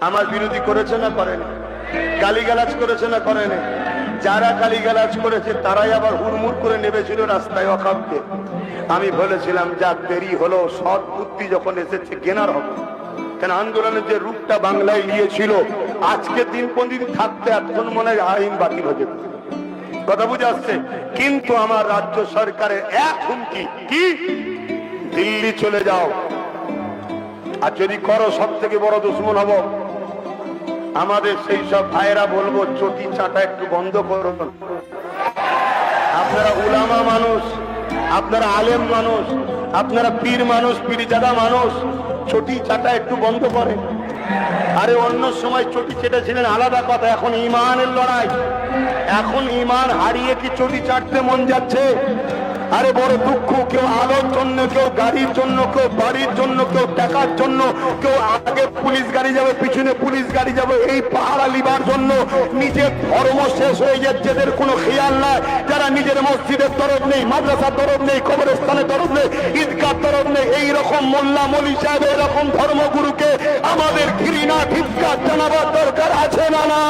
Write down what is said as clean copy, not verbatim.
আমার বিরোধী করেছে না করেনি? গালিগালাজ করেছে না করেনি? যারা গালিগালাজ করেছে তারাই আবার হুড়মুড় করে নেমেছিল রাস্তায় ওয়াকফকে। আমি বলেছিলাম যাক দেরি হলো, সৎ বুদ্ধি যখন এসেছে গেনার হবে। কেন আন্দোলনের যে রূপটা বাংলায় নিয়েছিল, আজকে দিন পন্দিন থাকতে এখন মনে হয় আইন বাতিল হয়ে যেত। কথা বুঝে আসছে? কিন্তু আমার রাজ্য সরকারের এক হুমকি, কি দিল্লি চলে যাও, আর যদি করো সব থেকে বড় দুশ্মন হব। আমাদের সেই সব ভাইয়েরা বলবো চটি চাটা একটু বন্ধ করুন। আপনারা উলামা মানুষ, আপনারা আলেম মানুষ, আপনারা পীর মানুষ, পীরজাদা মানুষ, চটি চাটা একটু বন্ধ করেন। আরে অন্য সময় চটি চেটেছিলেন আলাদা কথা, এখন ইমানের লড়াই। এখন ইমান হারিয়ে কি চটি চাটতে মন যাচ্ছে? আরে বড় দুঃখ, কেউ আলোর জন্য, কেউ গাড়ির জন্য, কেউ বাড়ির জন্য, কেউ টাকার জন্য, কেউ আগে পুলিশ গাড়ি যাবে, পিছনে পুলিশ গাড়ি যাবে, এই পাহারা লিবার জন্য নিজের ধর্ম শেষ হয়ে যাচ্ছে, এদের কোনো খেয়াল নাই। যারা নিজের মসজিদের তরফ নেই, মাদ্রাসার তরফ নেই, কবরস্থানের তরফ নেই, ঈদগাহ তরফ নেই, এইরকম মোল্লা মলি সাহেব এরকম ধর্মগুরুকে আমাদের ঘৃণা ধিক্কার জানাবার দরকার আছে না? না